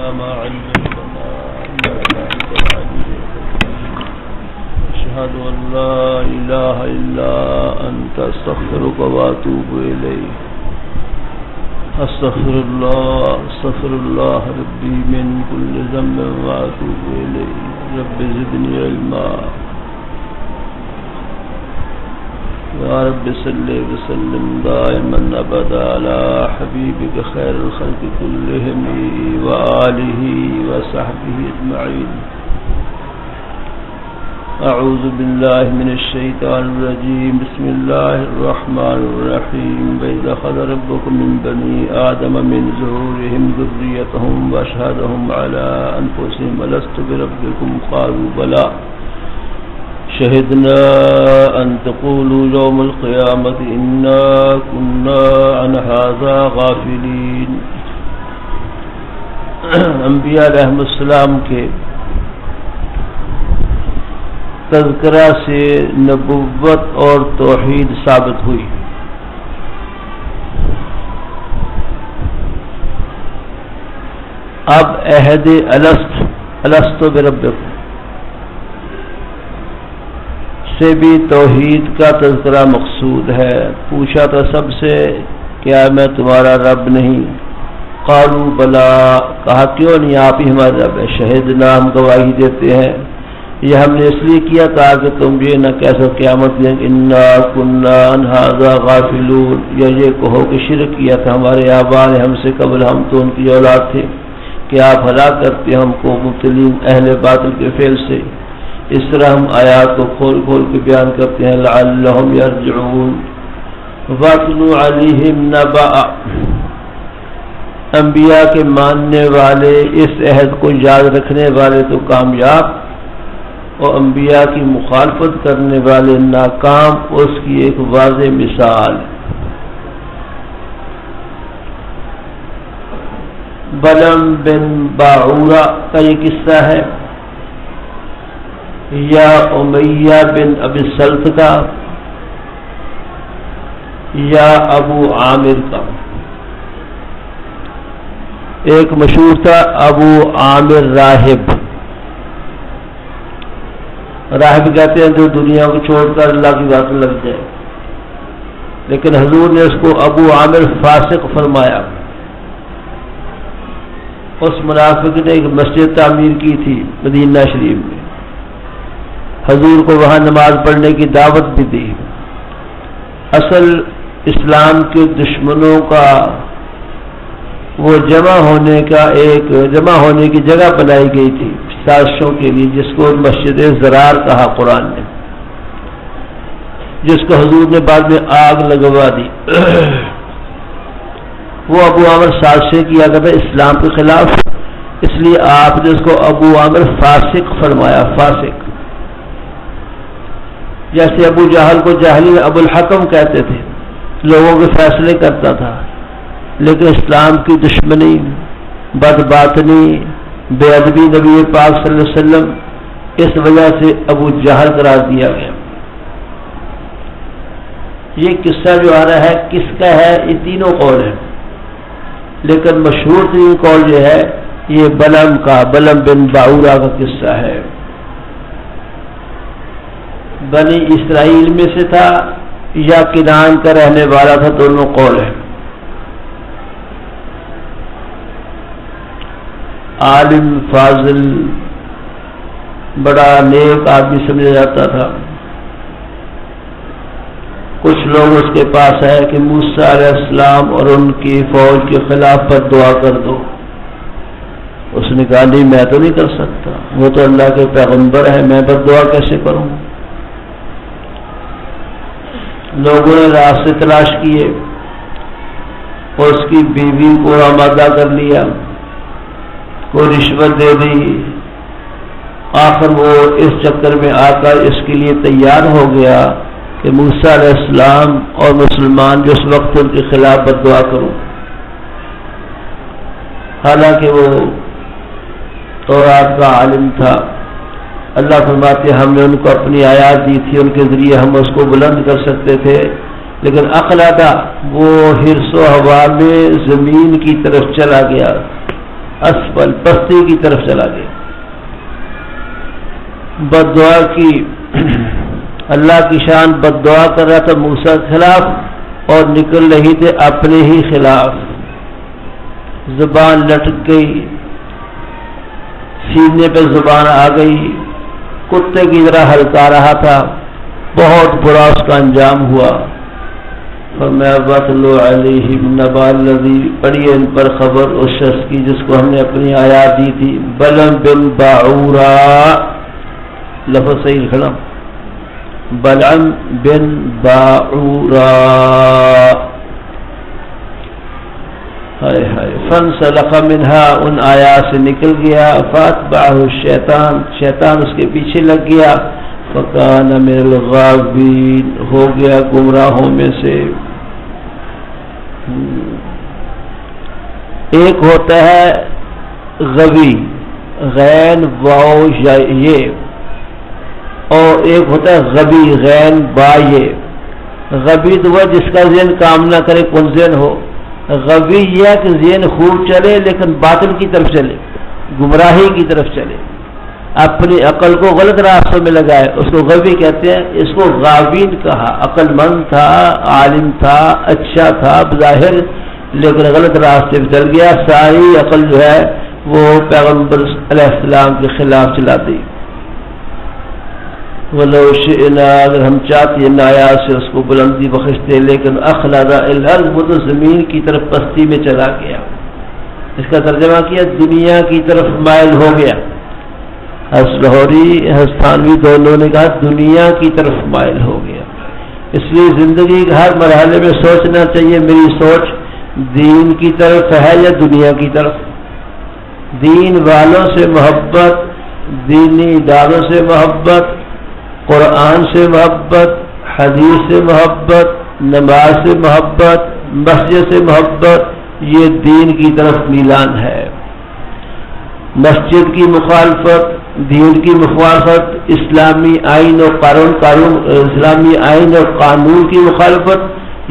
ما علمتنا إنك أنت العليم الحكيم أشهد أن لا إله إلا أنت أستغفرك وأتوب إليك أستغفر الله ربي من كل ذنب وأتوب إليه رب زدني علما يا رب صل وسلم دائما أبدا على حبيبك خير الخلق كلهم وآله وصحبه أجمعين أعوذ بالله من الشيطان الرجيم بسم الله الرحمن الرحيم وإذا أخذ ربكم من بني آدم من ظهورهم ذريتهم وأشهدهم على أنفسهم ألست بربكم قالوا بلى شهدنا أن تقولوا يوم القيامة إنا كنا عن هذا غافلين. انبیاء علیہ السلام کے تذکرہ سے نبوت اور توحید ثابت ہوئی. اب عہد الست بربکم سے بھی توحید کا تذکرہ مقصود ہے. پوچھا تھا سب سے کیا میں تمہارا رب نہیں؟ قالوا بلا، کہا کیوں نہیں، آپ ہی ہمارا رب ہے. شہدنا، ہم گواہی دیتے ہیں. یہ ہم نے اس لیے کیا تاکہ تم یہ نہ کہہ سکو قیامت میں انا کنا عن ھذا غافلون، یا یہ کہو کہ شرک کیا تھا ہمارے آبا نے ہم سے قبل، ہم تو ان کی اولاد تھے، کہ آپ ہلاک کرتے ہم کو مبتلین اہل باطل کے فعل سے. اس طرح ہم آیات کو کھول کھول کے بیان کرتے ہیں. لعلہم یرجعون. واتلو علیہم نبأ، انبیاء کے ماننے والے، اس عہد کو یاد رکھنے والے تو کامیاب، اور انبیاء کی مخالفت کرنے والے ناکام، اس کی ایک واضح مثال. بلم بن باعورہ کا یہ قصہ ہے، یا امیہ بن ابی سلط کا، یا ابو عامر کا. ایک مشہور تھا ابو عامر راہب کہتے ہیں جو دنیا کو چھوڑ کر اللہ کی بات لگ جائے، لیکن حضور نے اس کو ابو عامر فاسق فرمایا. اس منافق نے ایک مسجد تعمیر کی تھی مدینہ شریف میں، حضور کو وہاں نماز پڑھنے کی دعوت بھی دی. اصل اسلام کے دشمنوں کا وہ جمع ہونے کی جگہ بنائی گئی تھی سازشوں کے لیے، جس کو مسجد زرار کہا قرآن نے، جس کو حضور نے بعد میں آگ لگوا دی. وہ ابو عامر سازشیں کیا کرتا اسلام کے خلاف، اس لیے آپ نے اس کو ابو عامر فاسق فرمایا. فاسق جیسے ابو جہل کو جاہلی ابو الحکم کہتے تھے، لوگوں کے فیصلے کرتا تھا، لیکن اسلام کی دشمنی، بدباطنی، بے ادبی نبی پاک صلی اللہ علیہ وسلم، اس وجہ سے ابو جہل قرار دیا گیا. یہ قصہ جو آ رہا ہے کس کا ہے؟ یہ تینوں قول ہیں، لیکن مشہور ترین قول جو ہے یہ بلم بن باعورہ کا قصہ ہے. بنی اسرائیل میں سے تھا یا کنعان کا رہنے والا تھا، دونوں قول ہیں. عالم فاضل، بڑا نیک آدمی سمجھا جاتا تھا. کچھ لوگ اس کے پاس ہے کہ موسیٰ علیہ السلام اور ان کی فوج کے خلاف پر دعا کر دو. اس نے کہا نہیں، میں تو نہیں کر سکتا، وہ تو اللہ کے پیغمبر ہے، میں پر دعا کیسے کروں؟ لوگوں نے راستے تلاش کیے اور اس کی بیوی کو آمادہ کر لیا، کو رشوت دے دی. آخر وہ اس چکر میں آ کر اس کے لیے تیار ہو گیا کہ موسیٰ علیہ السلام اور مسلمان جو اس وقت ان کے خلاف بددعا کروں. حالانکہ وہ تورات کا عالم تھا. اللہ فرماتے ہم نے ان کو اپنی آیات دی تھی، ان کے ذریعے ہم اس کو بلند کر سکتے تھے، لیکن عقل آتا وہ حرص و ہوا میں زمین کی طرف چلا گیا. اسفل پستی کی طرف چلا گیا. بد دعا کی اللہ کی شان بد دعا کر رہا تھا موسیٰ کے خلاف اور نکل رہی تھے اپنے ہی خلاف. زبان لٹک گئی, سینے پہ زبان آ گئی, کتے کی طرح ہلکا رہا تھا. بہت برا اس کا انجام ہوا. فرمایا وَاتْلُ عَلَيْهِمْ نَبَأَ الَّذِي پڑھیے ان پر خبر اس شخص کی جس کو ہم نے اپنی آیات دی تھی. بلعم بن باعورا, لفظ صحیح لکھنا, بلعم بن باعورا. ہائے ہائے. فانسلخ منها, ان آیات سے نکل گیا. فاتبعه الشیطان, شیطان اس کے پیچھے لگ گیا. فکان من الغاوین, ہو گیا گمراہوں میں سے. ایک ہوتا ہے غوی, غین واو یہ, اور ایک ہوتا ہے غبی, غین با یہ. غبی تو وہ جس کا ذہن کام نہ کرے, کون ذہن ہو. غبی یہ کہ ذہن خوب چلے لیکن باطل کی طرف چلے, گمراہی کی طرف چلے, اپنی عقل کو غلط راستوں میں لگائے, اس کو غبی کہتے ہیں. اس کو غاوین کہا. عقل مند تھا, عالم تھا, اچھا تھا بظاہر, لیکن غلط راستے پہ چل گیا. ساری عقل جو ہے وہ پیغمبر علیہ السلام کے خلاف چلا دی. وَلَوْ شِئْنَا, اگر ہم چاہتے ہیں آیات سے اس کو بلندی بخشتے, لیکن اخلد الى الارض, وہ تو زمین کی طرف پستی میں چلا گیا. اس کا ترجمہ کیا دنیا کی طرف مائل ہو گیا. لاہوری ہستانوی دونوں نے کہا دنیا کی طرف مائل ہو گیا. اس لیے زندگی کے ہر مرحلے میں سوچنا چاہیے میری سوچ دین کی طرف ہے یا دنیا کی طرف. دین والوں سے محبت, دینی اداروں سے محبت, قرآن سے محبت, حدیث سے محبت, نماز سے محبت, مسجد سے محبت, یہ دین کی طرف میلان ہے. مسجد کی مخالفت, دین کی مخالفت, اسلامی آئین اور اسلامی آئین اور قانون کی مخالفت,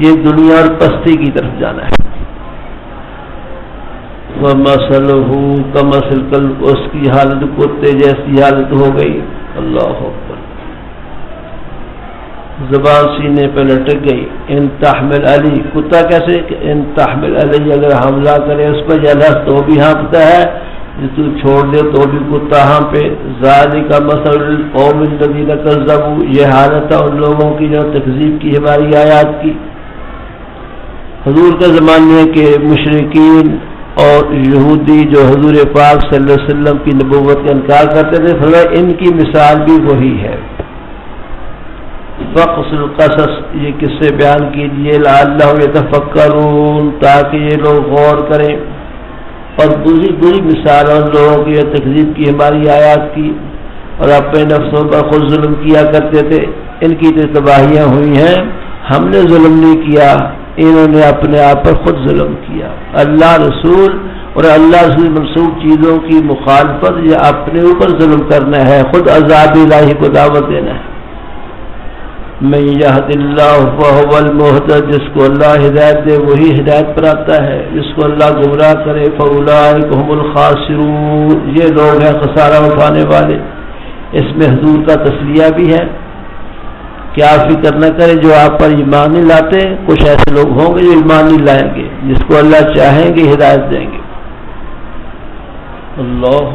یہ دنیا اور پستی کی طرف جانا ہے. وَمَثَلُهُ كَمَثَلِ الْكَلْبِ, اس کی حالت کتے جیسی حالت ہو گئی. اللہ اکبر. زبان سینے پہ لٹک گئی. ان تحمل علی, کتا کیسے, ان تحمل علی, اگر حملہ کرے اس پر جلس تو بھی ہانپتا ہے, تو چھوڑ دے تو بھی کتا ہانپے. ذالک مثل القوم الذین کذبوا, یہ حالت ہے ان لوگوں کی جو تکذیب کی ہماری آیات کی. حضور کے زمانے کے مشرکین اور یہودی جو حضور پاک صلی اللہ علیہ وسلم کی نبوت کا انکار کرتے تھے, فرمایا ان کی مثال بھی وہی ہے. فقص القصص, یہ قصے بیان کیجیے, لعلہم یتفکرون, تاکہ یہ لوگ غور کریں. اور دوسری بری مثال ان لوگوں کی تکذیب کی ہماری آیات کی, اور اپنے نفسوں پر خود ظلم کیا کرتے تھے. ان کی تو تباہیاں ہوئی ہیں. ہم نے ظلم نہیں کیا, انہوں نے اپنے آپ پر خود ظلم کیا. اللہ رسول اور اللہ رسول منسوخ چیزوں کی مخالفت یا اپنے اوپر ظلم کرنا ہے, خود عذاب الہی کو دعوت دینا ہے. من یہد اللہ فہو المہتد, جس کو اللہ ہدایت دے وہی ہدایت پر آتا ہے, جس کو اللہ گمراہ کرے فاولئک هم الخاسرون, یہ لوگ ہیں خسارہ اٹھانے والے. اس میں حضور کا تسلیہ بھی ہے کہ آپ فکر نہ کریں جو آپ پر ایمان نہیں لاتے, کچھ ایسے لوگ ہوں گے جو ایمان نہیں لائیں گے, جس کو اللہ چاہیں گے ہدایت دیں گے. اللہ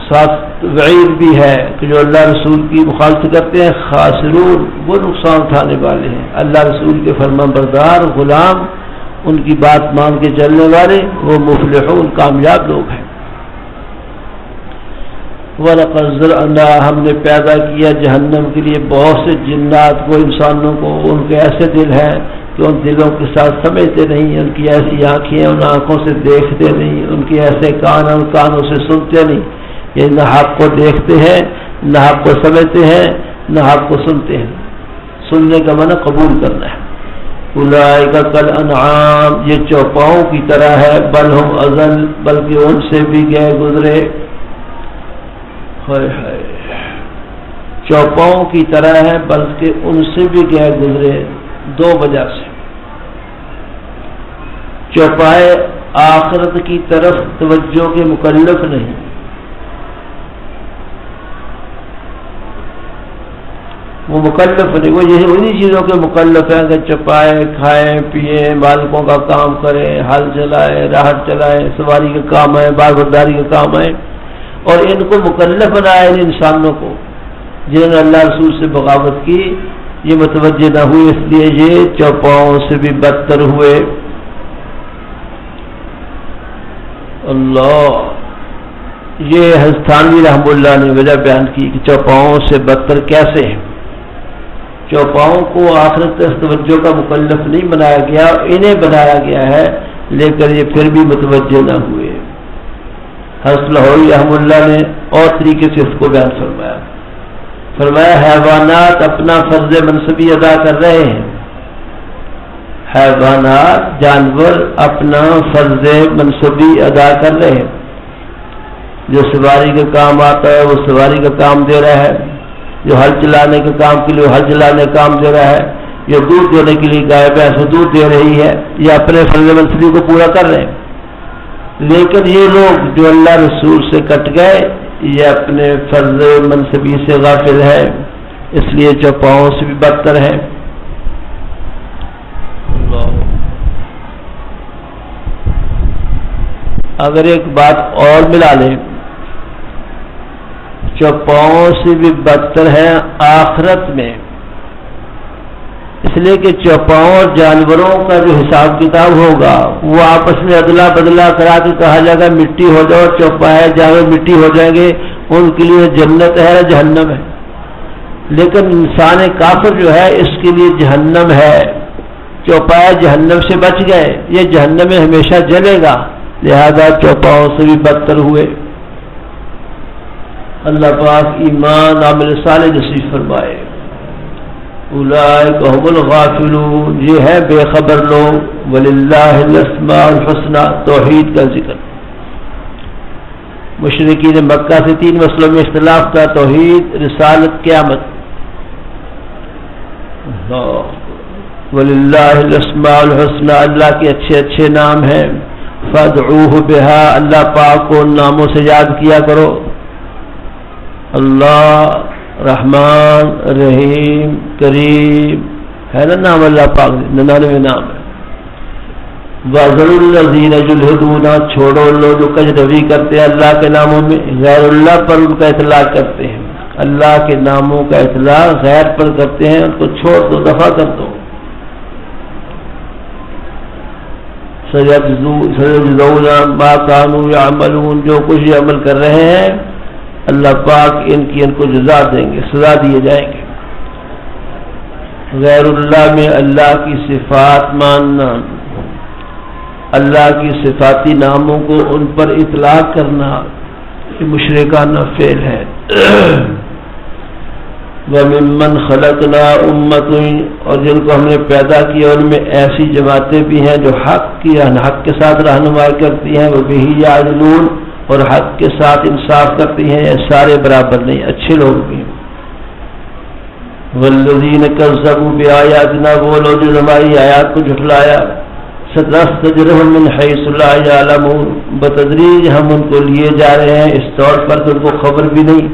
ساتھ وعید بھی ہے کہ جو اللہ رسول کی مخالفت کرتے ہیں خاسرون, وہ نقصان اٹھانے والے ہیں. اللہ رسول کے فرمان بردار غلام, ان کی بات مان کے چلنے والے, وہ مفلحون کامیاب لوگ ہیں. وَلَقَدْ ذَرَأْنَا, ہم نے پیدا کیا جہنم کے لیے بہت سے جنات کو, انسانوں کو. ان کے ایسے دل ہیں کہ ان دلوں کے ساتھ سمجھتے نہیں, ان کی ایسی آنکھیں ان آنکھوں سے دیکھتے نہیں, ان کے ایسے کان ان کانوں سے سنتے نہیں. یہ نہ حق کو دیکھتے ہیں, نہ حق کو سمجھتے ہیں, نہ حق کو سنتے ہیں. سننے کا معنی قبول کرنا ہے. اولئک کالانعام, یہ چوپاؤں کی طرح ہے. بل ہم اضل, بلکہ ان سے بھی گئے گزرے. چوپاؤں کی طرح ہے بلکہ ان سے بھی گئے گزرے. دو وجہ سے چوپائے آخرت کی طرف توجہ کے مکلف نہیں. وہ مکلف نہیں، وہ یہی انہی چیزوں کے مکلف ہیں کہ چپائیں، کھائیں، پیئیں، مالکوں کا کام کریں، ہل چلائیں، راحت چلائیں، سواری کا کام ہے، باربرداری کا کام ہے. اور ان کو مکلف بنایا ان انسانوں کو جنہوں نے اللہ رسول سے بغاوت کی، یہ متوجہ نہ ہوئے، اس لیے یہ چوپاؤں سے بھی بدتر ہوئے. اللہ، یہ ہستانوی رحمہ اللہ نے وجہ بیان کی کہ چوپاؤں سے بدتر کیسے ہیں. چوپاؤں کو آخرت توجہ کا مکلف نہیں بنایا گیا، انہیں بنایا گیا ہے، لیکن یہ پھر بھی متوجہ نہ ہوئے. حضرت لاہوری رحمہ اللہ نے اور طریقے سے اس کو بیان فرمایا حیوانات اپنا فرض منصبی ادا کر رہے ہیں. حیوانات، جانور اپنا فرض منصبی ادا کر رہے ہیں. جو سواری کا کام آتا ہے وہ سواری کا کام دے رہا ہے، جو ہل چلانے کے کام کے لیے ہل چلانے کا کام دے رہا ہے، جو دودھ دینے کے لیے گائے بھینس دودھ دے رہی ہے، یہ اپنے فرض منصبی کو پورا کر رہے ہیں. لیکن یہ لوگ جو اللہ رسول سے کٹ گئے، یہ اپنے فرض منصبی سے غافل ہے، اس لیے چوپاؤں سے بھی بدتر ہے. اگر ایک بات اور ملا لیں، چوپاؤں سے بھی بدتر ہے آخرت میں، اس لیے کہ چوپاؤں اور جانوروں کا جو حساب کتاب ہوگا وہ آپس میں ادلا بدلا کرا کے کہا جائے گا مٹی ہو جاؤ، چوپائے جانور مٹی ہو جائیں گے، ان کے لیے جنت ہے جہنم ہے. لیکن انسان کافر جو ہے اس کے لیے جہنم ہے. چوپائے جہنم سے بچ گئے، یہ جہنم میں ہمیشہ جلے گا، لہذا چوپاؤں سے بھی بدتر ہوئے. اللہ پاک ایمان عمل صالح نصیب فرمائے. اولئک هم الغافلون، یہ ہے بے خبر لوگ. وللہ الاسماء الحسنى، توحید کا ذکر. مشرکین مکہ سے 3 مسئلوں میں اختلاف تھا: توحید، رسالت، قیامت. وللہ الاسماء الحسنى، اللہ کے اچھے اچھے نام ہیں. فادعوہ بہا، اللہ پاک کو ان ناموں سے یاد کیا کرو. اللہ رحمان رحیم کریم ہے نا نام اللہ پاک، 99 نام ہے. وَذَرُوا الَّذِينَ يُلْحِدُونَ، چھوڑو لوگ جو کجروی کرتے ہیں اللہ کے ناموں میں، غیر اللہ پر ان کا اطلاق کرتے ہیں. اللہ کے ناموں کا اطلاق غیر پر کرتے ہیں، ان کو چھوڑ دو، دفع کر دو. سَيَجْزَوْنَ مَا كَانُوا يَعْمَلُونَ، جو کچھ یہ عمل کر رہے ہیں اللہ پاک ان کو جزا دیں گے، سزا دیے جائیں گے. غیر اللہ میں اللہ کی صفات ماننا، اللہ کی صفاتی ناموں کو ان پر اطلاق کرنا، یہ مشرکانہ فعل ہے. وَمِمَّنْ خَلَقْنَا أُمَّةٌ، اور جن کو ہم نے پیدا کیا ان میں ایسی جماعتیں بھی ہیں جو حق کے ساتھ رہنمائی کرتی ہیں. وَبِهِ يَعْدِلُونَ، اور حق کے ساتھ انصاف کرتی ہیں. سارے برابر نہیں، اچھے لوگ بھی ہیں. والذین کذبوا بآیاتنا، وہ لوگ جو ہماری آیات کو جھٹلایا. سنستدرجهم من حیث لا یعلمون، بتدریج ہم ان کو لیے جا رہے ہیں اس طور پر کہ ان کو خبر بھی نہیں.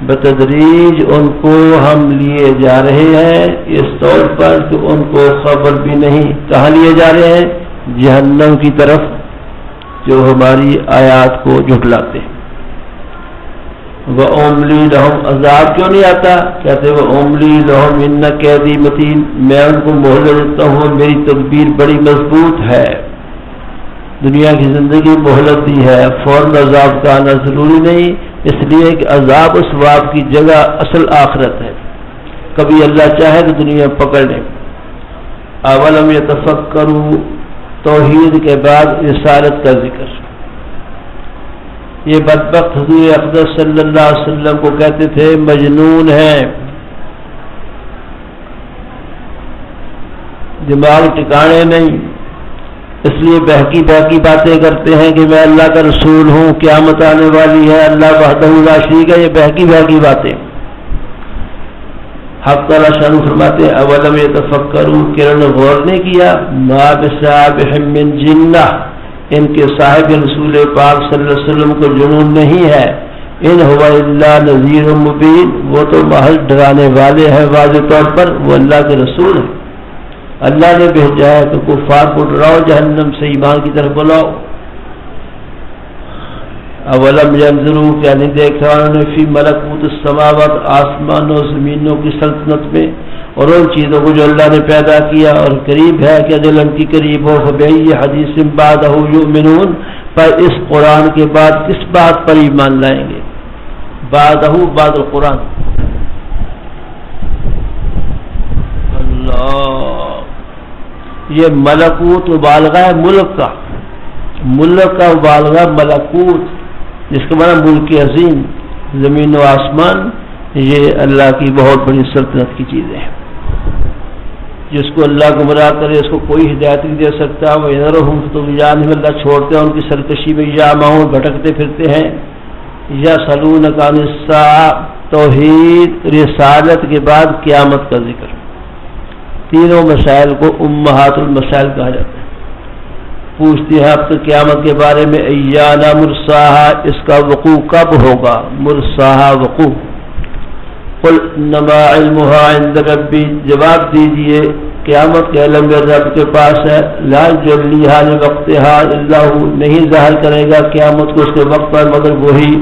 بتدریج ان کو ہم لیے جا رہے ہیں اس طور پر کہ ان کو خبر بھی نہیں. کہاں لیے جا رہے ہیں؟ جہنم کی طرف، جو ہماری آیات کو جھٹلاتے ہیں. وَأُمْلِي لَهُمْ، عذاب کیوں نہیں آتا؟ کہتے وَأُمْلِي لَهُمْ إِنَّ كَيْدِي مَتِينٌ، میں ان کو مہلت دیتا ہوں، میری تدبیر بڑی مضبوط ہے. دنیا کی زندگی مہلت دی ہے، فوراً عذاب کا آنا ضروری نہیں، اس لیے کہ عذاب و ثواب کی جگہ اصل آخرت ہے. کبھی اللہ چاہے تو دنیا پکڑ لے. اولم یتفکروا، توحید کے بعد رسالت کا ذکر. یہ بدبخت حضور اقدس صلی اللہ علیہ وسلم کو کہتے تھے مجنون ہے، دماغ ٹھکانے نہیں، اس لیے بہکی باتیں کرتے ہیں کہ میں اللہ کا رسول ہوں، قیامت آنے والی ہے، اللہ وحدہ لا شریک ہے. یہ بہکی باتیں. حق تعالیٰ شان فرماتے ہیں اولم یتفکروا، کہ انہوں نے غور نہیں کیا، ما بصاحبہم من جنہ، ان کے صاحب رسول پاک صلی اللہ علیہ وسلم کو جنون نہیں ہے، ان هو الا نذیر مبین، وہ تو محض ڈرانے والے ہیں واضح طور پر، وہ اللہ کے رسول ہیں، اللہ نے بھیجا ہے کہ کفار کو ڈراؤ، جہنم سے ایمان کی طرف بلاؤ۔ اولم ینظروا، کیا نہیں دیکھا انہوں نے فی ملکوت السماوات، آسمانوں و زمینوں کی سلطنت میں، اور ان چیزوں کو جو اللہ نے پیدا کیا، اور قریب ہے کہ دل ان کی قریب ہو، فبأي حدیث بعدہ یؤمنون، پر اس قرآن کے بعد کس بات پر ایمان لائیں گے؟ بعدہ بعد القرآن، اللہ، یہ ملکوت مبالغہ ہے ملک کا، ملک کا مبالغہ ملکوت، جس کا معنی ملک عظیم، زمین و آسمان، یہ اللہ کی بہت بڑی سلطنت کی چیزیں ہیں۔ جس کو اللہ گمراہ کرے اس کو کوئی ہدایت نہیں دے سکتا، وہ ینرہم طغیانہم، اللہ چھوڑتے ہیں ان کی سرکشی میں، یا ماہون بھٹکتے پھرتے ہیں، یا سلونک عن الساعہ، توحید رسالت کے بعد قیامت کا ذکر، تینوں مسائل کو امہات المسائل کہا جاتا ہے۔ پوچھتے ہیں اب تو قیامت کے بارے میں، ایانا مرساہا، اس کا وقوع کب ہوگا؟ مرساہا وقوع، قل انما علمها عند ربی، جواب دیجئے قیامت کے علم رب کے پاس ہے، لا یجلیہا لوقتہا الا ہو، نہیں ظاہر کرے گا قیامت کو اس کے وقت پر مگر وہی۔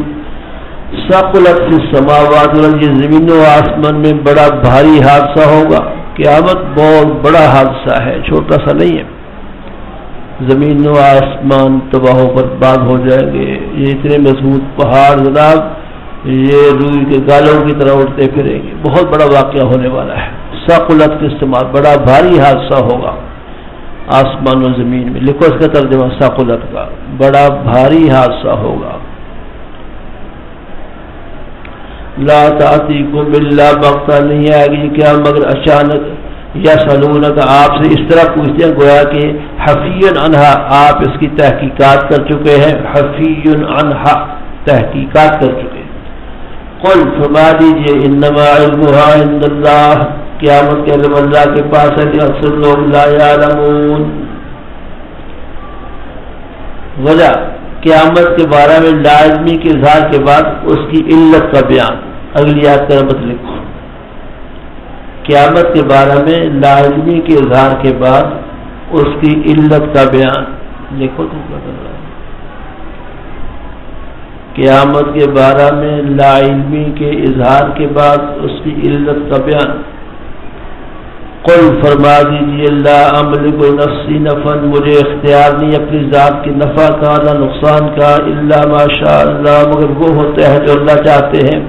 ثقلت فی السماوات والارض، یہ زمین و آسمان میں بڑا بھاری حادثہ ہوگا، قیامت بہت بڑا حادثہ ہے، چھوٹا سا نہیں ہے، زمین و آسمان تباہ و برباد ہو جائیں گے، یہ اتنے مضبوط پہاڑ جناب یہ روئی کے گالوں کی طرح اٹھتے پھریں گے، بہت بڑا واقعہ ہونے والا ہے۔ ثقلت کے استعمال، بڑا بھاری حادثہ ہوگا آسمان و زمین میں، لکھو اس کا ترجمہ ثقلت کا، بڑا بھاری حادثہ ہوگا۔ لا تأتیکم الا بغتہ، نہیں آئے گی کیا مگر اچانک، یسألونک، آپ سے اس طرح پوچھتے ہیں گویا کہ حفی عنہا، آپ اس کی تحقیقات کر چکے ہیں، حفی عنہا، تحقیقات کر چکے ہیں۔ قل، فرما دیجئے، انما علمها عند اللہ، قیامت کے علم اللہ کے پاس ہے، کہ اکثر لوگ لا یعلمون۔ وجہ قیامت کے بارے میں لازمی کے اظہار کے بعد اس کی علت کا بیان، اگلی آیت کا مت لکھو، قیامت کے بارے میں لازمی کے اظہار کے بعد اس کی علت کا بیان، لکھو تو قیامت کے بارے میں لا علمی کے اظہار کے بعد اس کی علت کا بیان۔ قل، فرما دیجیے، لا املک نفسی نفعا، مجھے اختیار نہیں اپنی ذات کی نفع کا نہ نقصان کا، الا ما شاء اللہ، مگر وہ ہوتا ہے جو اللہ چاہتے ہیں۔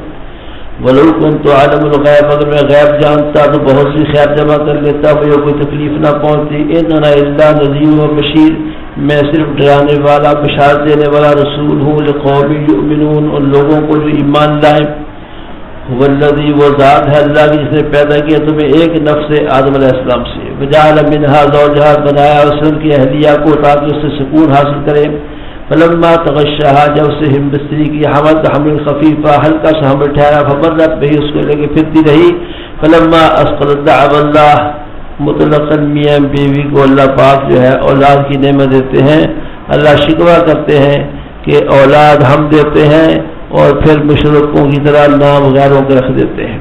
ولو كنت اعلم الغیب، اگر میں غیب جانتا تو بہت سی خیر جمع کر لیتا، مجھے کوئی تکلیف نہ پہنچتی۔ ان انا الا نذیر و بشیر، میں صرف ڈرانے والا بشارت دینے والا رسول ہوں، لقوم یؤمنون، ان لوگوں کو جو ایمان لائیں۔ والذی، وہ ذات ہے اللہ کی جس نے پیدا کیا تمہیں ایک نفس آدم علیہ السلام سے، وجعل منها زوجها، بنایا اس کی اہلیہ کو تاکہ اس سے سکون حاصل کرے۔ فلما تغشاها، جب اسے ہم بستری کی، حملت حمل خفیفہ، ہلکا سا حمل ٹھہرا، فمرت به، اس کو لے کے پھرتی رہی۔ فلما اسقلت دعوا اللہ، مطلقاً میاں بیوی کو اللہ پاک جو ہے اولاد کی نعمت دیتے ہیں، اللہ شکوہ کرتے ہیں کہ اولاد ہم دیتے ہیں، اور پھر مشرکوں کی طرح نام غیروں کے رکھ دیتے ہیں۔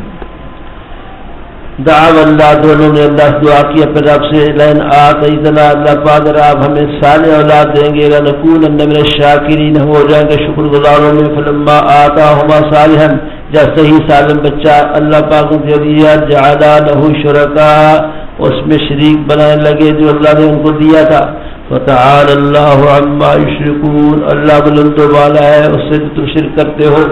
دعوا اللہ، دونوں نے اللہ سے دعا کی اپنے رب سے، لئن آتیتنا، اللہ پاک اگر آپ ہمیں صالح اولاد دیں گے، لنکونن من الشاکرین، ہم ہو جائیں گے شکر گزاروں میں۔ فلما آتاہما صالحا، جب صحیح سالم بچہ اللہ پاک نے دے دیا، جعلا لہ شرکاء، اس میں شریک بنانے لگے جو اللہ نے ان کو دیا تھا۔ فتعالی اللہ عما یشرکون، اللہ بلند و بالا ہے اس سے جو تم شرک کرتے ہو۔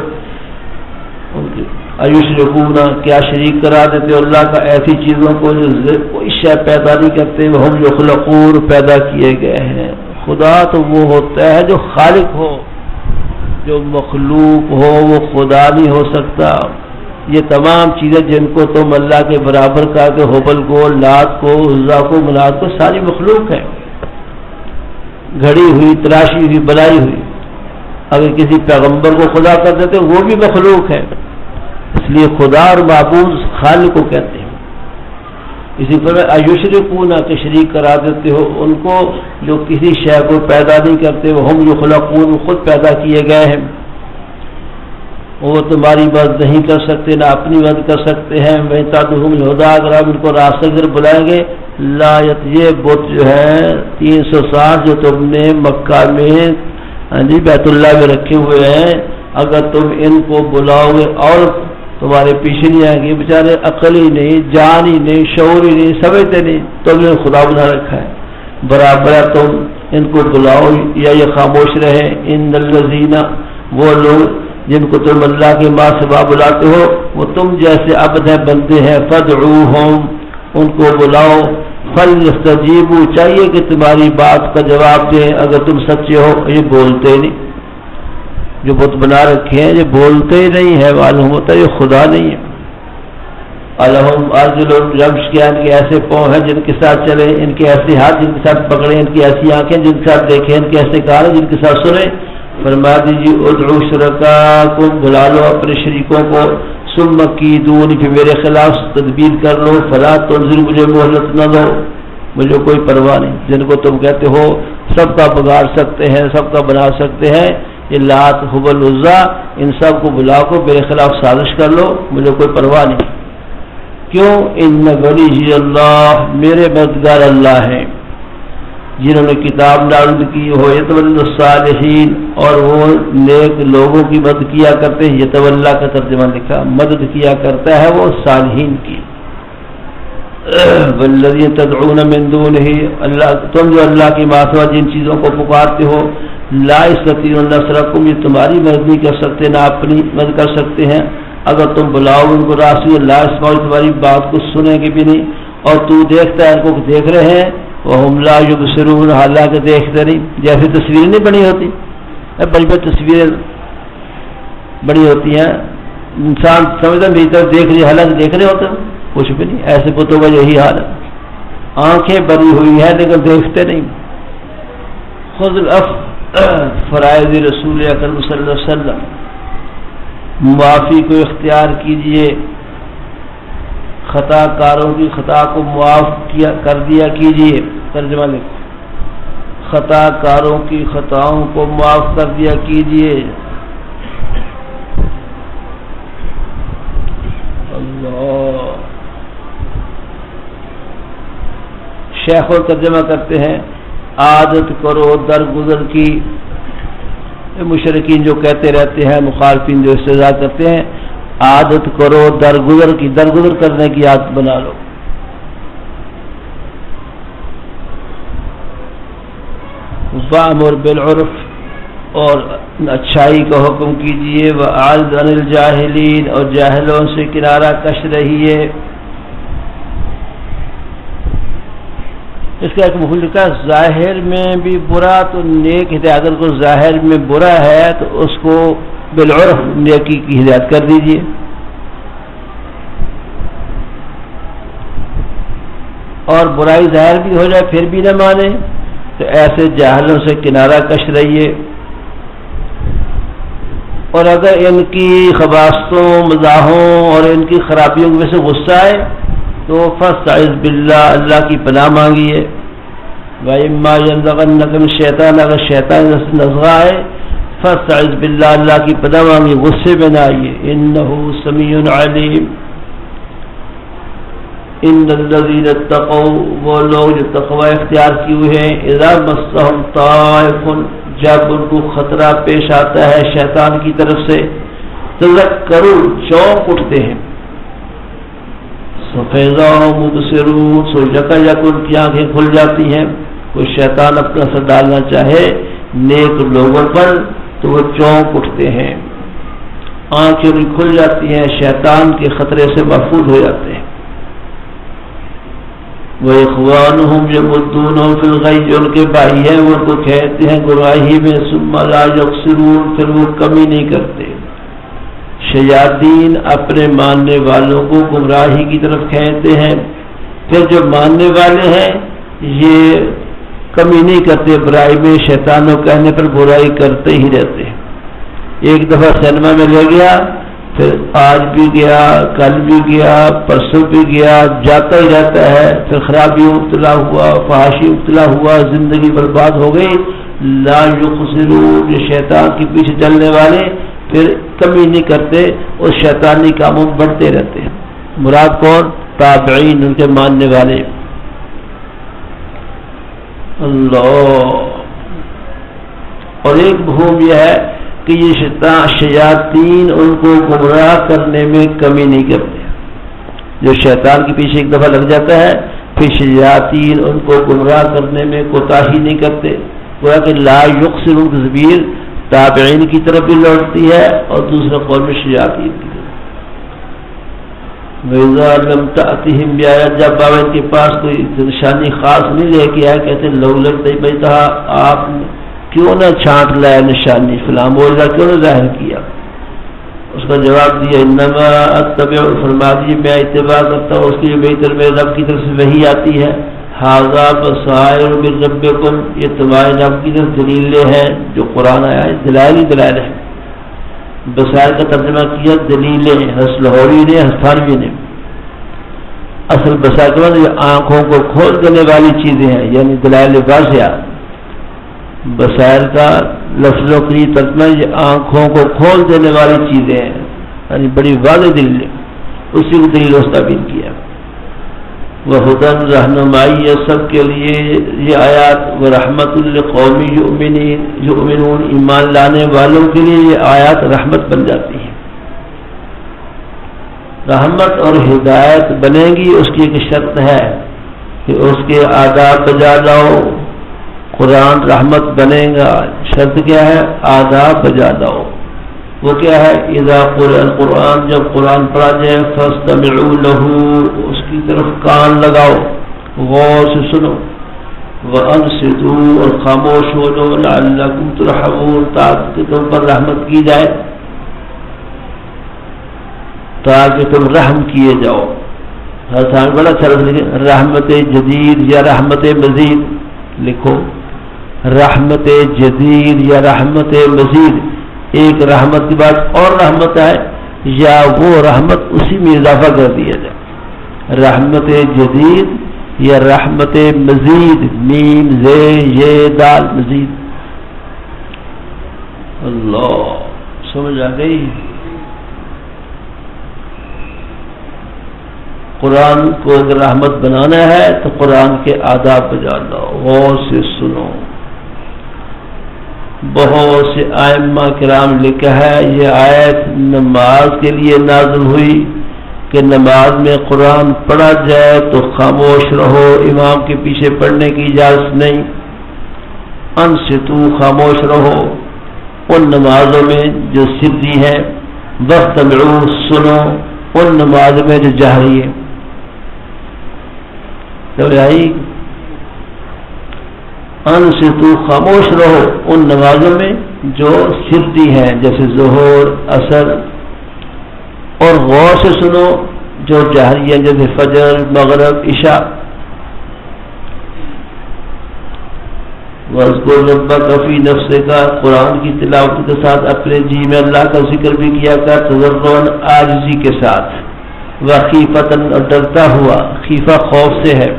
ایشرکون، کیا شریک کرا دیتے ہو اللہ کا ایسی چیزوں کو جو کوئی شے پیدا نہیں کرتے، وہ ہم یخلقون، پیدا کیے گئے ہیں۔ خدا تو وہ ہوتا ہے جو خالق ہو، جو مخلوق ہو وہ خدا نہیں ہو سکتا۔ یہ تمام چیزیں جن کو تم اللہ کے برابر کا کہ حبل کو، لات کو، عزا کو، منات کو، ساری مخلوق ہیں، گھڑی ہوئی، تراشی ہوئی، بنائی ہوئی۔ اگر کسی پیغمبر کو خدا کر دیتے وہ بھی مخلوق ہے، اس لیے خدا اور معبود خالق کو کہتے ہیں۔ اسی پر ایشرکون کہ شریک کرا دیتے ہو ان کو جو کسی شے کو پیدا نہیں کرتے، وہ ہم یخلقون خود پیدا کیے گئے ہیں، وہ تمہاری مدد نہیں کر سکتے نہ اپنی مدد کر سکتے ہیں۔ وَإِنْ الْهُدَىٰ اگر آپ ان کو راستہ کی طرف بلائیں گے، لا یہ بت جو ہے 360 جو تم نے مکہ میں بیت اللہ میں رکھے ہوئے ہیں، اگر تم ان کو بلاؤ گے اور تمہارے پیچھے نہیں آئیں گے، بیچارے عقل ہی نہیں، جان ہی نہیں، شعور ہی نہیں، سمجھتے نہیں، تم نے خدا بنا رکھا ہے، برابر ہے تم ان کو بلاؤ یا یہ خاموش رہے۔ ان الذین وہ لوگ جن کو تم اللہ کے ماں سوا بلاتے ہو وہ تم جیسے عبد ہیں، بندے ہیں، فادعوہم ان کو بلاؤ، فلیستجیبوا چاہیے کہ تمہاری بات کا جواب دیں اگر تم سچے ہو۔ یہ بولتے ہی نہیں، جو بت بنا رکھے ہیں یہ بولتے ہی نہیں ہے، معلوم ہوتا ہے یہ خدا نہیں ہے۔ الہم ارجل یمش کیا ان کے ایسے پاؤں ہیں جن کے ساتھ چلیں، ان کے ایسے ہاتھ جن کے ساتھ پکڑیں، ان کی ایسی آنکھیں جن کے ساتھ دیکھیں، ان کے ایسے کان جن کے ساتھ سنیں۔ فرما دیجیے ادعوا شرکاکم بلا لو اپنے شریکوں کو، ثم کیدون پھر میرے خلاف تدبیر کر لو، فلا تنظر مجھے مہلت نہ دو، مجھے کوئی پرواہ نہیں۔ جن کو تم کہتے ہو سب کا بگاڑ سکتے ہیں، سب کا بنا سکتے ہیں، یہ لات حبل عزا ان سب کو بلا کو میرے خلاف سازش کر لو، مجھے کوئی پرواہ نہیں۔ کیوں؟ ان ولی اللہ میرے مددگار اللہ ہیں جنہوں نے کتاب نازل کی ہو، یتولی الصالحین اور وہ نیک لوگوں کی مدد کیا کرتے ہیں۔ یتولا کا ترجمہ لکھا مدد کیا کرتا ہے وہ صالحین کی۔ والذین تدعون من دونہ اللہ تم جو اللہ کی ماں سوا جن چیزوں کو پکارتے ہو، لا یستطیعون نصرکم یہ تمہاری مدد نہیں کر سکتے نہ اپنی مدد کر سکتے ہیں، اگر تم بلاؤ ان کو راسی اللہ اسماعیل تمہاری بات کو سنیں گے بھی نہیں، اور تو دیکھتا ہے ان کو دیکھ رہے ہیں، وہم لا یبصرون حالانکہ دیکھتے نہیں۔ جیسے تصویریں نہیں بنی ہوتی، بڑی بڑی تصویریں بڑی ہوتی ہیں، انسان سمجھتا میری طرف دیکھ رہی حالانکہ دیکھ رہے ہوتے کچھ بھی نہیں، ایسے بتوں کا یہی حال ہے، آنکھیں بنی ہوئی ہیں لیکن دیکھتے نہیں۔ خذ فرائض رسول اکرم صلی اللہ علیہ وسلم معافی کو اختیار کیجئے، خطا کاروں کی خطا کو معاف کر دیا کیجئے۔ ترجمہ لکھو خطا کاروں کی خطاؤں کو معاف کر دیا کیجئے۔ اللہ شیخ اور ترجمہ کرتے ہیں عادت کرو درگزر کی، مشرکین جو کہتے رہتے ہیں، مخالفین جو استہزاء کرتے ہیں، عادت کرو درگزر کی، درگزر کرنے کی عادت بنا لو۔ وَأْمُرْ بِالْعُرْفِ اور اچھائی کا حکم کیجیے، وَأَعْرِضْ عَنِ الْجَاهِلِينَ اور جاہلوں سے کنارہ کش رہیے۔ اس کا ایک مفہوم لکھا ظاہر میں بھی برا تو نیک ہدایت، اگر کوئی ظاہر میں برا ہے تو اس کو بالعرف نیکی کی ہدایت کر دیجیے۔ اور برائی ظاہر بھی ہو جائے پھر بھی نہ مانے تو ایسے جاہلوں سے کنارہ کش رہیے۔ اور اگر ان کی خباثتوں مزاحوں اور ان کی خرابیوں کی وجہ سے غصہ آئے تو فاستعذ باللہ اللہ کی پناہ مانگیے۔ وَإِمَّا يَنزَغَنَّكَ مِنَ الشَّيْطَانِ اگر شیطان نزغہ آئے فاستعذ باللہ اللہ کی پناہ مانگیے، غصے میں نہ آئیے۔ إِنَّهُ سَمِيعٌ عَلِيمٌ ان الذین اتقوا وہ لوگ جو تقوی اختیار کیے ہوئے ہیں، اذا مسهم طائف جب ان کو خطرہ پیش آتا ہے شیطان کی طرف سے، تذکروا چونک اٹھتے ہیں، فیضا مبصرون سو یکا یک ان کی آنکھیں کھل جاتی ہیں۔ کوئی شیطان اپنا اثر ڈالنا چاہے نیک لوگوں پر تو وہ چونک اٹھتے ہیں، آنکھیں ان کھل جاتی ہیں، شیطان کے خطرے سے محفوظ ہو جاتے ہیں۔ وَإِخْوَانُهُمْ يَمُدُّونَهُمْ فِي الْغَيِّ ان کے بھائی ہیں وہ تو کہتے ہیں گمراہی میں، ثُمَّ لَا يَقْصِرُونَ پھر وہ کمی نہیں کرتے۔ شیاطین اپنے ماننے والوں کو گمراہی کی طرف کھینچتے ہیں، پھر جو ماننے والے ہیں یہ کمی نہیں کرتے برائی میں، شیطانوں کہنے پر برائی کرتے ہی رہتے ہیں۔ ایک دفعہ سینما میں لے گیا پھر آج بھی گیا، کل بھی گیا، پرسوں بھی گیا، جاتا ہی جاتا ہے، پھر خرابی مبتلا ہوا، فحاشی مبتلا ہوا، زندگی برباد ہو گئی۔ لا یقصرون، یہ شیطان کے پیچھے چلنے والے پھر کمی نہیں کرتے اور شیطانی کاموں میں بڑھتے رہتے ہیں۔ مراد کون؟ تابعین، ان کے ماننے والے۔ اللہ، اور ایک مفہوم یہ ہے کہ یہ شیاطین ان کو گمراہ کرنے میں کمی نہیں کرتے۔ جو شیطان کے پیچھے ایک دفعہ لگ جاتا ہے پھر شیاطین ان کو گمراہ کرنے میں کوتاہی نہیں کرتے۔ گویا کہ لا یقصرون کی ضمیر تابعین کی طرف بھی لوٹتی ہے اور دوسرے قول میں شیاطین کی طرف۔ وَإِذَا لَمْ تَأْتِهِمْ بِآيَةٍ، جب بابا ان کے پاس کوئی نشانی خاص نہیں لے کے آئے، کہتے لو لگتے بیتھا، آپ کیوں نہ چھانٹ لائے نشانی، فلاں موجودہ کیوں نہ ظاہر کیا؟ اس کا جواب دیا انما اتبع، فرما دیجیے میں اتباع کرتا ہوں اس کی بہتر میرے رب کی طرف سے وحی آتی ہے۔ ھذا بصائر من ربکم، یہ تمہارے رب کی طرف دلیلیں ہیں جو قرآن آیا ہے، دلائل ہی دلائل ہیں۔ بصائر کا ترجمہ کیا دلیلیں، حس لاہوری نے، ہستانوی نے۔ اصل بصائر کا مطلب یہ آنکھوں کو کھول دینے والی چیزیں ہیں، یعنی دلائل واضحہ۔ بصائر کا لفظوں کی ترجمہ یہ آنکھوں کو کھول دینے والی چیزیں ہیں، یعنی بڑی واضح دلیلیں، اسی کو دلیل تعبیر کیا۔ وہدن، رہنمائی ہے سب کے لیے یہ آیات، ورحمت لقوم یؤمنون، ایمان لانے والوں کے لیے یہ آیات رحمت بن جاتی ہیں۔ رحمت اور ہدایت بنے گی، اس کی ایک شرط ہے کہ اس کے آداب بجا لاؤ۔ قرآن رحمت بنے گا، شرط کیا ہے؟ آداب بجا لاؤ۔ وہ کیا ہے؟ اذا قرئ القرآن، جب قرآن پڑھا جائے، فاستمعوا له، اس کی طرف کان لگاؤ، غور سے سنو، وانصتوا، اور خاموش ہو جاؤ، لعلکم ترحمون، تاکہ تم پر رحمت کی جائے، تاکہ تم رحم کیے جاؤ۔ حسان بڑا اچھا لکھے، رحمت جدید یا رحمت مزید لکھو، رحمت جدید یا رحمت مزید، ایک رحمت کی بات اور رحمت ہے یا وہ رحمت اسی میں اضافہ کر دیا جائے، رحمت جدید یا رحمت مزید، میم زے یہ دال مزید۔ اللہ، سمجھ آ گئی؟ قرآن کو اگر رحمت بنانا ہے تو قرآن کے آداب بجا لاؤ، غور سے سنو۔ بہت سے ائمہ کرام لکھا ہے یہ آیت نماز کے لیے نازل ہوئی کہ نماز میں قرآن پڑھا جائے تو خاموش رہو، امام کے پیچھے پڑھنے کی اجازت نہیں، انصتو، خاموش رہو ان نمازوں میں جو سری ہے، واستمعوا، سنو ان نمازوں میں جو جہری ہے۔ انصتو، خاموش رہو ان نمازوں میں جو سری ہیں جیسے ظہر، عصر، اور غور سے سنو جو جہری ہیں جیسے فجر، مغرب، عشاء۔ وَاذْكُرْ رَبَّكَ فِي نَفْسِكَ، قرآن کی تلاوت کے ساتھ اپنے جی میں اللہ کا ذکر بھی کیا کر، تضرعاً، عاجزی کے ساتھ، وخیفتاً، اور ڈرتا ہوا، خیفہ خوف سے ہے،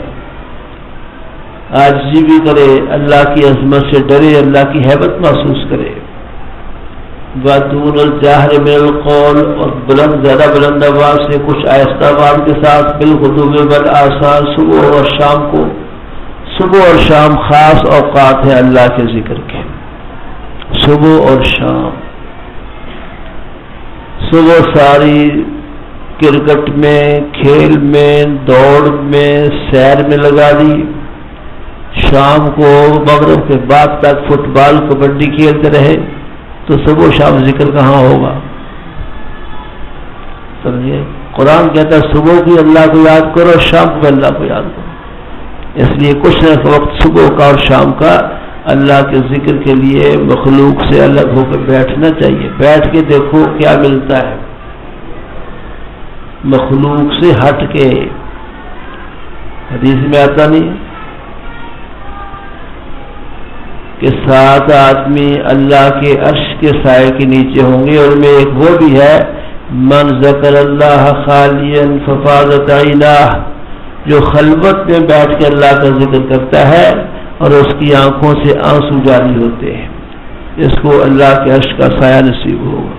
عاجزی بھی کرے، اللہ کی عظمت سے ڈرے، اللہ کی ہیبت محسوس کرے۔ وَدُونَ الْجَهْرِ مِنَ الْقَوْلِ، اور بلند، زیادہ بلند آواز سے، کچھ آہستہ آواز کے ساتھ، بِالْغُدُوِّ وَالْآصَالِ، صبح اور شام کو، صبح اور شام خاص اوقات ہیں اللہ کے ذکر کے، صبح اور شام۔ صبح ساری کرکٹ میں، کھیل میں، دوڑ میں، سیر میں لگا دی، شام کو مغرب کے بعد تک فٹ بال، کبڈی کھیلتے رہے، تو صبح و شام ذکر کہاں ہوگا؟ سمجھے؟ قرآن کہتا ہے صبح کی اللہ کو یاد کرو، شام کو اللہ کو یاد کرو۔ اس لیے کچھ نہ وقت صبح کا اور شام کا اللہ کے ذکر کے لیے مخلوق سے الگ ہو کر بیٹھنا چاہیے۔ بیٹھ کے دیکھو کیا ملتا ہے، مخلوق سے ہٹ کے۔ حدیث میں آتا نہیں کہ 7 آدمی اللہ کے عرش کے سائے کے نیچے ہوں گے، اور میں ایک وہ بھی ہے من ذکر اللہ خالیا ففاضت عیناہ، جو خلوت میں بیٹھ کے اللہ کا ذکر کرتا ہے اور اس کی آنکھوں سے آنسو جاری ہوتے ہیں، اس کو اللہ کے عرش کا سایہ نصیب ہوگا۔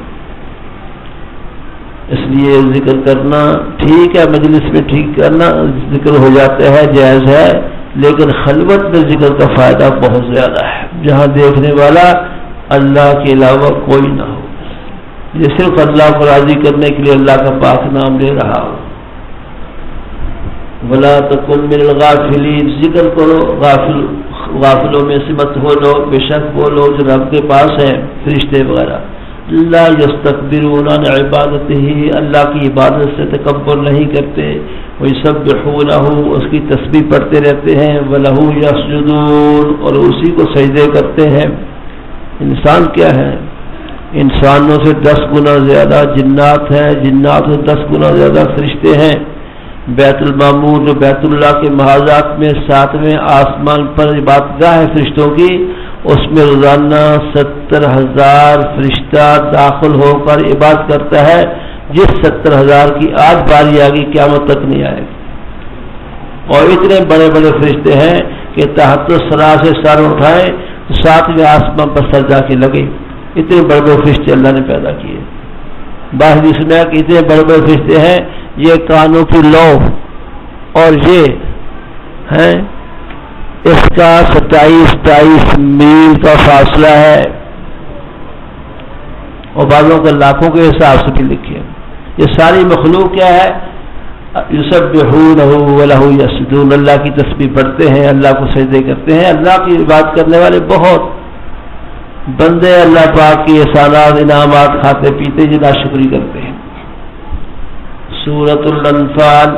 اس لیے ذکر کرنا ٹھیک ہے، مجلس میں ٹھیک کرنا ذکر ہو جاتا ہے، جائز ہے، لیکن خلوت میں ذکر کا فائدہ بہت زیادہ ہے، جہاں دیکھنے والا اللہ کے علاوہ کوئی نہ ہو، یہ صرف اللہ کو راضی کرنے کے لیے اللہ کا پاک نام لے رہا ہو۔ وَلَا تَكُن مِّنَ الْغَافِلِينَ، ذکر کرو، غافلوں میں سے مت ہو لو، بے شک وہ لوگ جو رب کے پاس ہیں، فرشتے وغیرہ، لا یستکبرون عن عبادتہ، اللہ کی عبادت سے تکبر نہیں کرتے، ویسبحونہ، اس کی تسبیح پڑھتے رہتے ہیں، وَلَهُ یسجدون، اور اسی کو سجدے کرتے ہیں۔ انسان کیا ہے؟ انسانوں سے 10 گنا زیادہ جنات ہیں، جنات سے 10 گنا زیادہ فرشتے ہیں۔ بیت المعمور جو بیت اللہ کے محاذات میں 7ویں آسمان پر عبادت گاہ ہے فرشتوں کی، اس میں روزانہ 70,000 فرشتہ داخل ہو کر عبادت کرتا ہے، جس 70,000 کی آج باری آگی قیامت تک نہیں آئے گی۔ اور اتنے بڑے بڑے فرشتے ہیں کہ تحت الثری سے سر اٹھائیں تو 7ویں آسمان پر سر جا کے لگے، اتنے بڑے بڑے فرشتے اللہ نے پیدا کیے۔ بعض حدیث میں کہ اتنے بڑے بڑے فرشتے ہیں، یہ کانوں کی لو اور یہ ہیں، اس کا 27 میل کا فاصلہ ہے، اور بعضوں کا لاکھوں کے حساب سے بھی لکھے۔ یہ ساری مخلوق کیا ہے؟ یسبحونہ وَلَهُ یسجدون، اللہ کی تسبیح پڑھتے ہیں، اللہ کو سجدے کرتے ہیں۔ اللہ کی عبادت کرنے والے بہت بندے اللہ پاک کی احسانات انعامات کھاتے پیتے جی ناشکری کرتے ہیں۔ سورۃ الانفال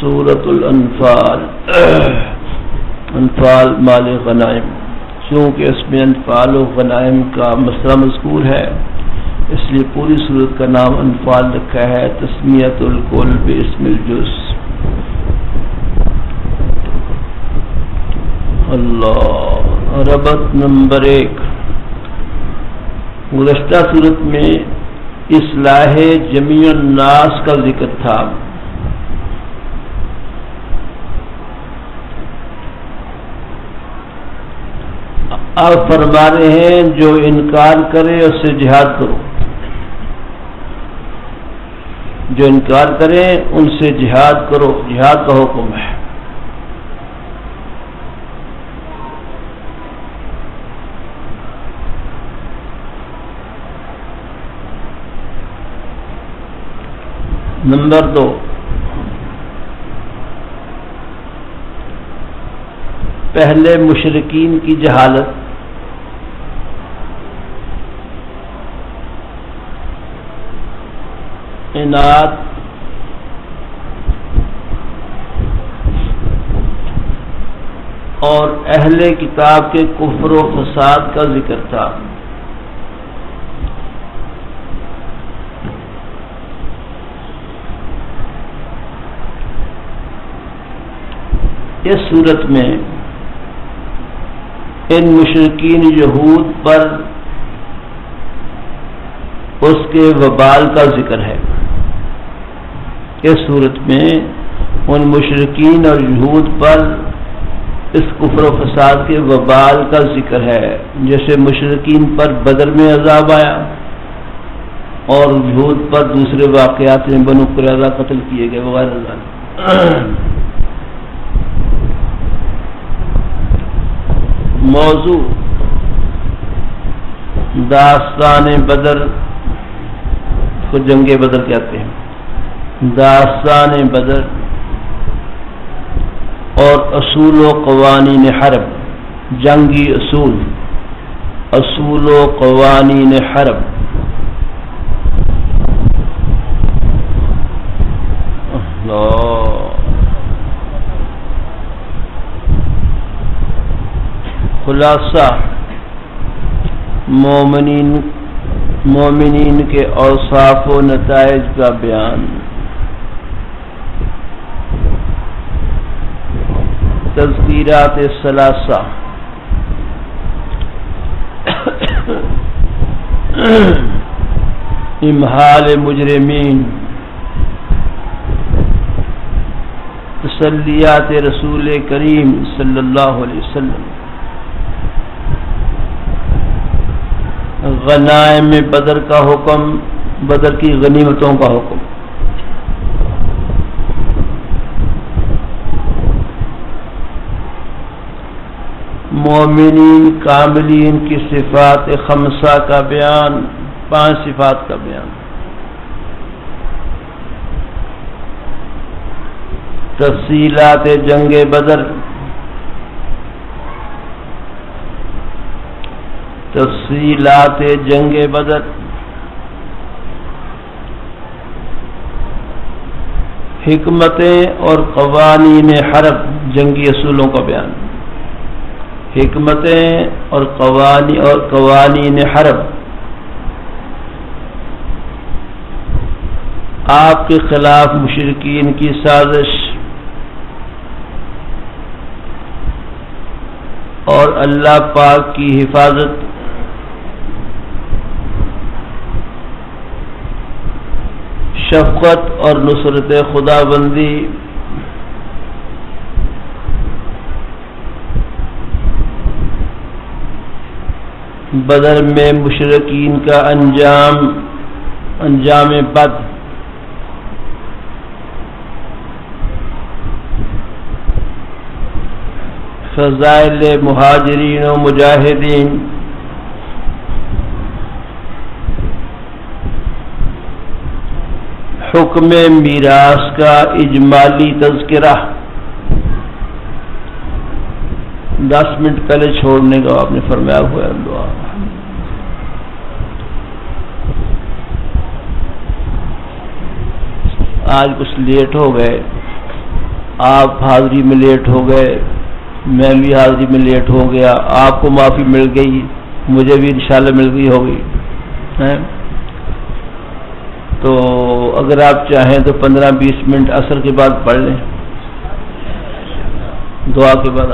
سورۃ الانفال انفال مال غنائم، چونکہ اس میں انفال و غنائم کا مسئلہ مذکور ہے اس لیے پوری سورت کا نام انفال رکھا ہے، تسمیۃ الکل باسم الجز۔ اللہ ربط نمبر 1، گزشتہ صورت میں اصلاح جمیع الناس کا ذکر تھا، اب فرما رہے ہیں جو انکار کرے اس سے جہاد کرو، جو انکار کریں ان سے جہاد کرو، جہاد کا حکم ہے۔ نمبر 2، پہلے مشرکین کی جہالت، عناد، اور اہل کتاب کے کفر و فساد کا ذکر تھا۔ اس صورت میں ان مشرکین یہود پر اس کے وبال کا ذکر ہے۔ اس صورت میں ان مشرکین اور یہود پر اس کفر و فساد کے وبال کا ذکر ہے، جیسے مشرکین پر بدر میں عذاب آیا اور یہود پر دوسرے واقعات میں بنو قریظہ قتل کیے گئے وغیرہ۔ موضوع داستان بدر کو جنگ بدر کہتے ہیں، داستان بدر اور اصول و قوانین حرب، جنگی اصول، اصول و قوانین حرب۔ خلاصہ مومنین کے اوصاف و نتائج کا بیان، تذکیرات ثلاثہ، امحال مجرمین، تسلیات رسول کریم صلی اللہ علیہ وسلم، غنائم بدر کا حکم، بدر کی غنیمتوں کا حکم، مومنین کاملین کی صفات خمسہ کا بیان، 5 صفات کا بیان، تفصیلات جنگ بدر، تفصیلات جنگ بدر، حکمتیں اور قوانین حرب، جنگی اصولوں کا بیان، حکمتیں اور قوانین حرب، آپ کے خلاف مشرکین کی سازش اور اللہ پاک کی حفاظت، شفقت اور نصرت خدا بندی، بدر میں مشرکین کا انجام بد، فضائل مہاجرین و مجاہدین، حکم میراث کا اجمالی تذکرہ۔ 10 منٹ پہلے چھوڑنے کا آپ نے فرمایا ہوا ہے دعا۔ آج کچھ لیٹ ہو گئے آپ حاضری میں لیٹ ہو گئے، میں بھی حاضری میں لیٹ ہو گیا، آپ کو معافی مل گئی، مجھے بھی انشاءاللہ مل گئی ہوگی. تو اگر آپ چاہیں تو 15-20 منٹ عصر کے بعد پڑھ لیں، دعا کے بعد.